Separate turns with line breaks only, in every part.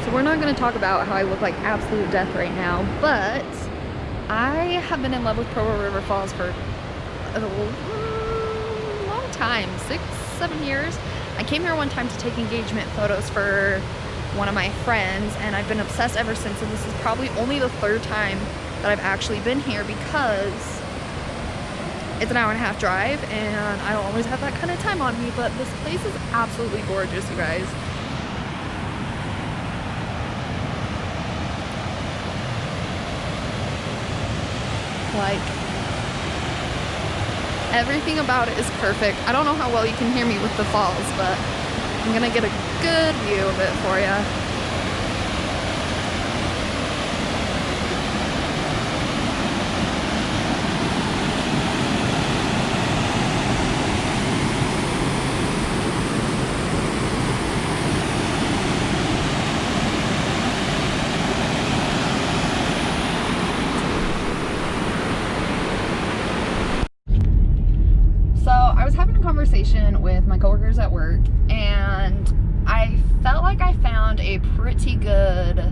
So we're not going to talk about how I look like absolute death right now, but I have been in love with Provo River Falls for a long time, 6-7 years. I came here one time to take engagement photos for one of my friends, and I've been obsessed ever since, and this is probably only the third time that I've actually been here because it's an hour-and-a-half drive and I don't always have that kind of time on me, but this place is absolutely gorgeous, you guys. Like, everything about it is perfect. I don't know how well you can hear me with the falls, but I'm gonna get a good view of it for you. Conversation with my coworkers at work, and I felt like I found a pretty good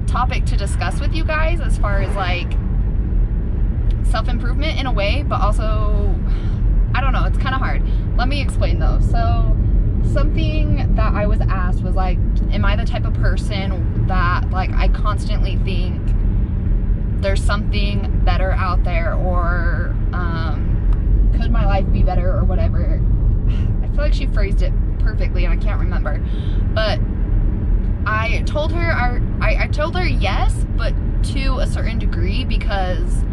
topic to discuss with you guys as far as like self-improvement in a way, but also I don't know, it's kind of hard. Let me explain though. So something that I was asked was like, am I the type of person that like I constantly think there's something better out there, or could my life be better, or whatever. I feel like she phrased it perfectly and I can't remember, but I told her I told her yes, but to a certain degree, because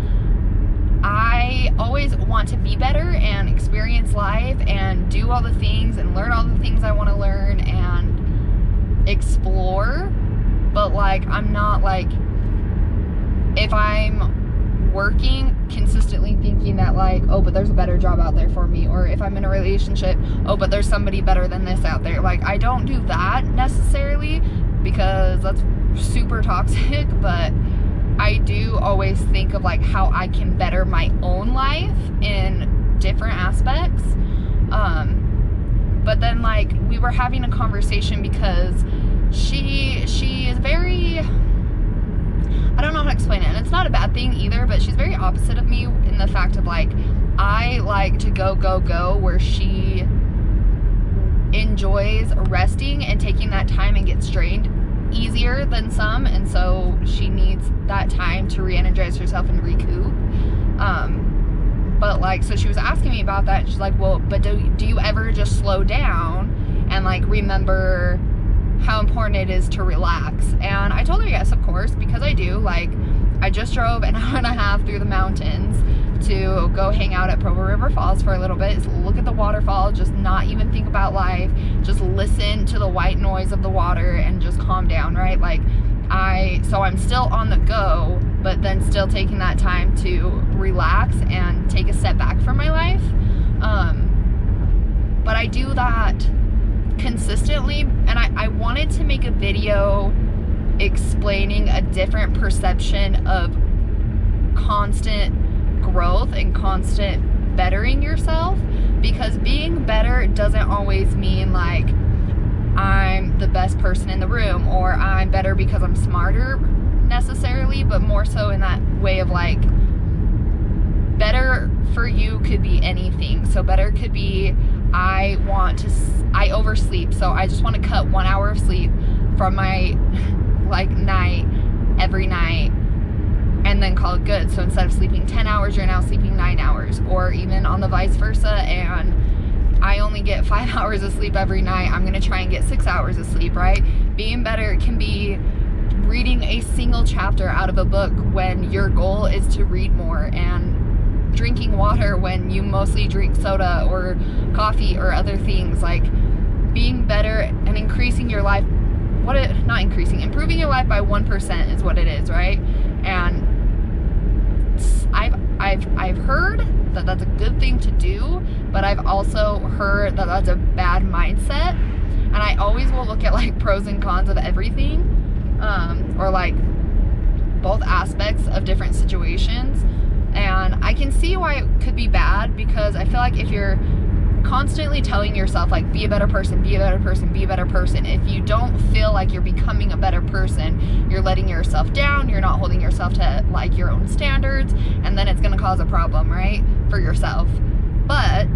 I always want to be better and experience life and do all the things and learn all the things I want to learn and explore, but like I'm not like, if I'm working consistently thinking that like, oh, but there's a better job out there for me, or if I'm in a relationship, oh, but there's somebody better than this out there. Like, I don't do that necessarily because that's super toxic, but I do always think of like how I can better my own life in different aspects. But then like we were having a conversation because she is very, I don't know how to explain it, and it's not a bad thing either, but she's very opposite of me in the fact of like, I like to go, where she enjoys resting and taking that time and gets drained easier than some, and so she needs that time to re-energize herself and recoup. But like, so she was asking me about that, and she's like, well, but do you ever just slow down and like remember how important it is to relax? And I told her yes, of course, because I do. Like, I just drove an hour and a half through the mountains to go hang out at Provo River Falls for a little bit, look at the waterfall, just not even think about life, just listen to the white noise of the water and just calm down, right? Like, so I'm still on the go, but then still taking that time to relax and take a step back from my life. But I do that consistently, and I wanted to make a video explaining a different perception of constant growth and constant bettering yourself, because being better doesn't always mean like I'm the best person in the room or I'm better because I'm smarter necessarily, but more so in that way of like, better for you could be anything. So better could be, I oversleep, so I just want to cut 1 hour of sleep from my like night every night and then call it good. So instead of sleeping 10 hours, you're now sleeping 9 hours, or even on the vice versa, and I only get 5 hours of sleep every night, I'm gonna try and get 6 hours of sleep, right? Being better can be reading a single chapter out of a book when your goal is to read more, and drinking water when you mostly drink soda or coffee or other things. Like, being better and increasing your life, improving your life by 1% is what it is, right? And I've heard that that's a good thing to do, but I've also heard that that's a bad mindset, and I always will look at like pros and cons of everything, or like both aspects of different situations, and I can see why it could be bad, because I feel like if you're constantly telling yourself, like, be a better person, be a better person, be a better person. If you don't feel like you're becoming a better person, you're letting yourself down, you're not holding yourself to, like, your own standards, and then it's going to cause a problem, right, for yourself. But,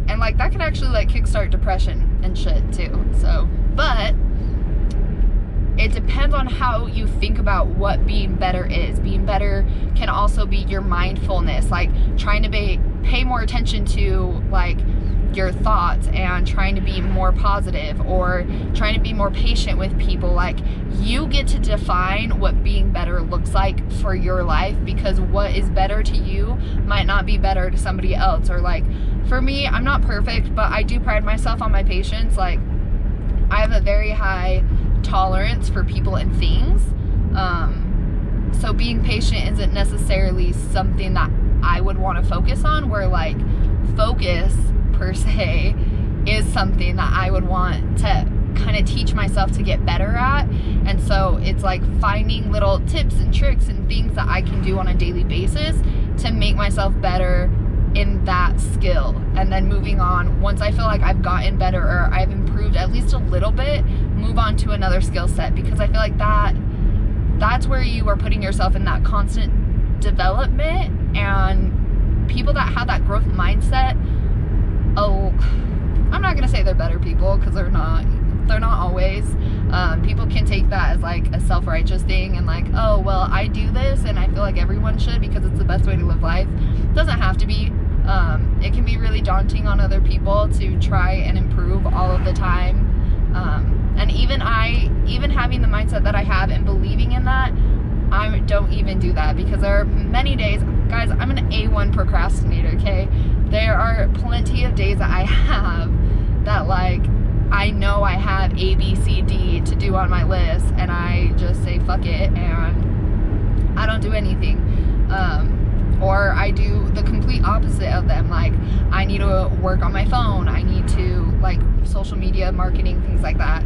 and, like, that can actually, like, kickstart depression and shit, too. So, but it depends on how you think about what being better is. Being better can also be your mindfulness, like trying to pay more attention to, like, your thoughts and trying to be more positive, or trying to be more patient with people. Like, you get to define what being better looks like for your life, because what is better to you might not be better to somebody else. Or, like, for me, I'm not perfect, but I do pride myself on my patience. Like, I have a very high tolerance for people and things. So being patient isn't necessarily something that I would want to focus on, where, like, focus per se is something that I would want to kind of teach myself to get better at. And so it's like finding little tips and tricks and things that I can do on a daily basis to make myself better in that skill, and then moving on. Once I feel like I've gotten better, or I've improved at least a little bit, move on to another skill set, because I feel like that's where you are putting yourself in that constant development. And people that have that growth mindset, I'm not gonna say they're better people, because they're not always. People can take that as, like, a self-righteous thing, and, like, oh, well, I do this and I feel like everyone should because it's the best way to live life. It doesn't have to be. It can be really daunting on other people to try and improve all of the time. And even having the mindset that I have and believing in that, I don't even do that, because there are many days, guys, I'm an A1 procrastinator, okay? There are plenty of days that I have that, like, I know I have A, B, C, D to do on my list, and I just say fuck it, and I don't do anything. Or I do the complete opposite of them. Like, I need to work on my phone, I need to, like, social media marketing, things like that.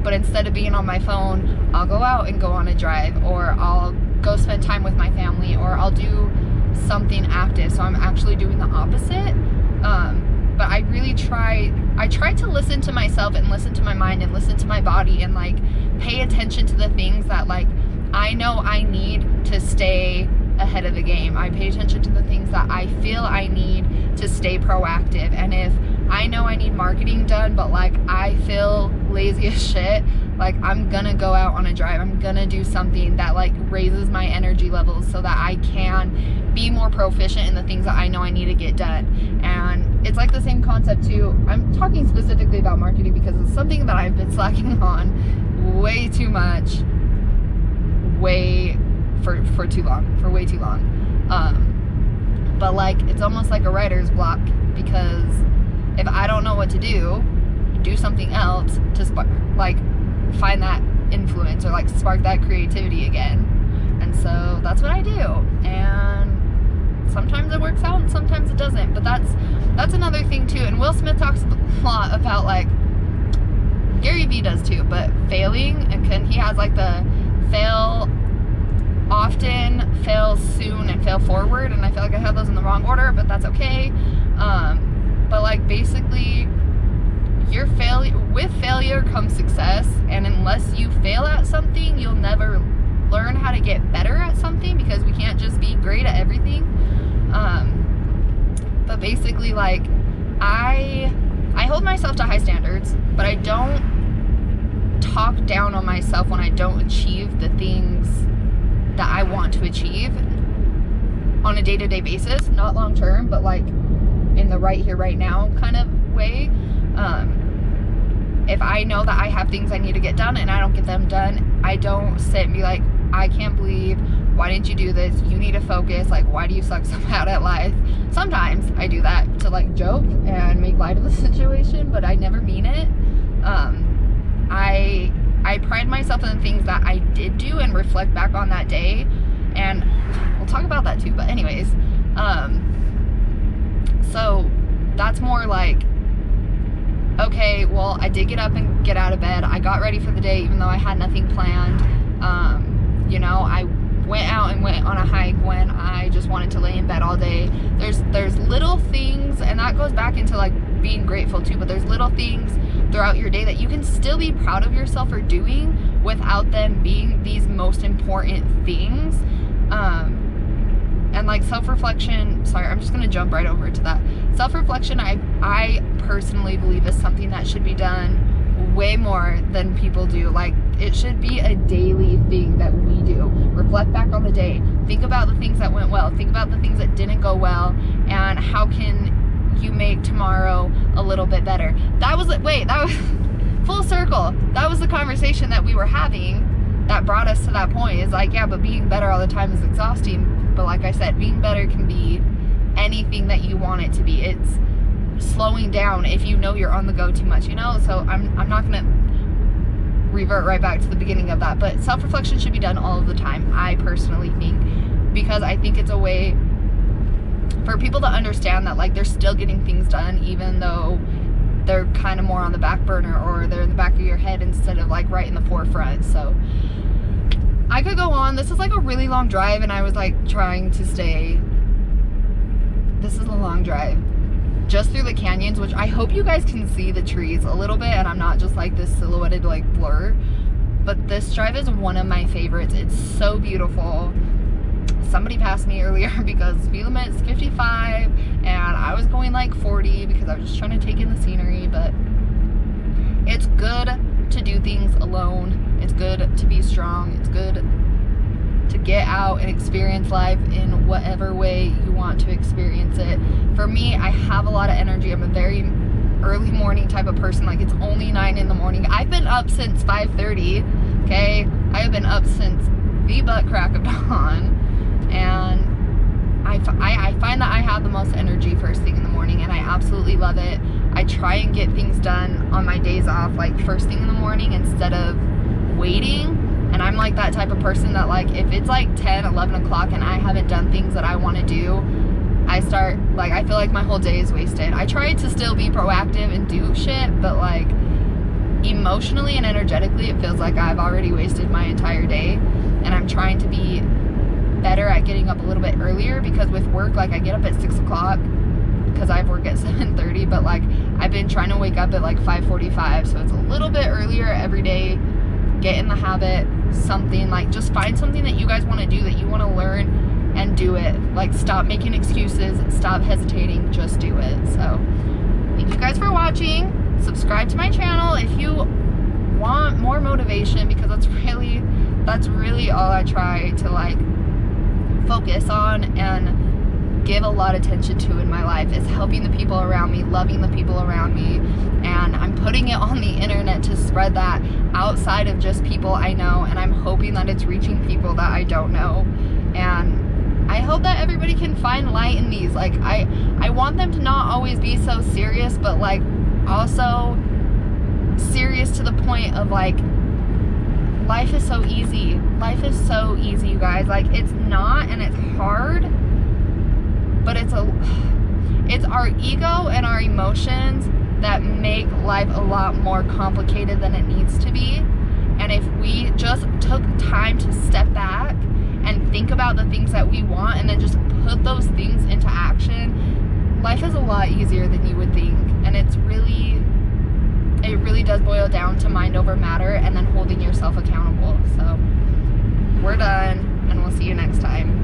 But instead of being on my phone, I'll go out and go on a drive, or I'll go spend time with my family, or I'll do something active. So I'm actually doing the opposite. But I really try to listen to myself and listen to my mind and listen to my body, and, like, pay attention to the things that, like, I know I need to stay ahead of the game. I pay attention to the things that I feel I need to stay proactive. And if I know I need marketing done, but, like, I feel lazy as shit, like, I'm gonna go out on a drive. I'm gonna do something that, like, raises my energy levels so that I can be more proficient in the things that I know I need to get done. And it's like the same concept too. I'm talking specifically about marketing because it's something that I've been slacking on way too much, for too long, for way too long. But, like, it's almost like a writer's block, because if I don't know what to do something else to find that influence, or, like, spark that creativity again. And so that's what I do. And sometimes it works out and sometimes it doesn't. But that's another thing too. And Will Smith talks a lot about, like, Gary Vee does too, but failing, and he has, like, the fail often, fail soon, and fail forward. And I feel like I have those in the wrong order, but that's okay. But, like, basically, with failure comes success, and unless you fail at something, you'll never learn how to get better at something, because we can't just be great at everything. But basically, like, I hold myself to high standards, but I don't talk down on myself when I don't achieve the things that I want to achieve on a day-to-day basis, not long-term, but, like, in the right here, right now kind of way. If I know that I have things I need to get done and I don't get them done, I don't sit and be like, I can't believe, why didn't you do this? You need to focus. Like, why do you suck so bad at life? Sometimes I do that to, like, joke and make light of the situation, but I never mean it. I pride myself in the things that I did do and reflect back on that day, and we'll talk about that too. But anyways, so that's more like, okay, well, I did get up and get out of bed. I got ready for the day even though I had nothing planned. You know, I went out and went on a hike when I just wanted to lay in bed all day. There's little things, and that goes back into like being grateful too, but there's little things throughout your day that you can still be proud of yourself for doing without them being these most important things. And like self-reflection, sorry, I'm just gonna jump right over to that. Self-reflection, I personally believe is something that should be done way more than people do. Like, it should be a daily thing that we do. Reflect back on the day. Think about the things that went well. Think about the things that didn't go well, and how can you make tomorrow a little bit better. That was full circle. That was the conversation that we were having that brought us to that point. Is like, yeah, but being better all the time is exhausting. But like I said, being better can be anything that you want it to be. It's slowing down if you know you're on the go too much, you know? So I'm not gonna revert right back to the beginning of that, but self-reflection should be done all of the time, I personally think, because I think it's a way for people to understand that like they're still getting things done even though they're kind of more on the back burner, or they're in the back of your head instead of like right in the forefront. So I could go on. This is like a really long drive, and I was like trying to stay. This is a long drive just through the canyons, which I hope you guys can see the trees a little bit and I'm not just like this silhouetted like blur. But this drive is one of my favorites. It's so beautiful. Somebody passed me earlier because speed limit is 55 and I was going like 40 because I was just trying to take in the scenery. But it's good to do things alone. It's good to be strong. It's good to get out and experience life in whatever way you want to experience it. For me, I have a lot of energy. I'm a very early morning type of person. Like, it's only 9 in the morning. I've been up since 5:30. Okay, I have been up since the butt crack of dawn, and I find that I have the most energy first thing in the morning, and I absolutely love it. I try and get things done on my days off like first thing in the morning instead of waiting. And I'm like that type of person that like if it's like 10, 11 o'clock and I haven't done things that I want to do, I start like, I feel like my whole day is wasted. I try to still be proactive and do shit, but like emotionally and energetically it feels like I've already wasted my entire day. And I'm trying to be better at getting up a little bit earlier, because with work, like I get up at 6 o'clock because I have work at 7:30, but like I've been trying to wake up at like 5:45, so it's a little bit earlier every day. Get in the habit. Something like, just find something that you guys want to do, that you want to learn, and do it. Like, stop making excuses, stop hesitating, just do it. So thank you guys for watching. Subscribe to my channel if you want more motivation, because that's really all I try to like focus on and give a lot of attention to in my life, is helping the people around me, loving the people around me. And I'm putting it on the internet to spread that outside of just people I know, and I'm hoping that it's reaching people that I don't know. And I hope that everybody can find light in these. Like, I want them to not always be so serious, but like also serious to the point of like, life is so easy. Life is so easy, you guys. Like, it's not, and it's hard, but it's our ego and our emotions that make life a lot more complicated than it needs to be. And if we just took time to step back and think about the things that we want, and then just put those things into action, life is a lot easier than you would think. And it really does boil down to mind over matter, and then holding yourself accountable. So we're done, and we'll see you next time.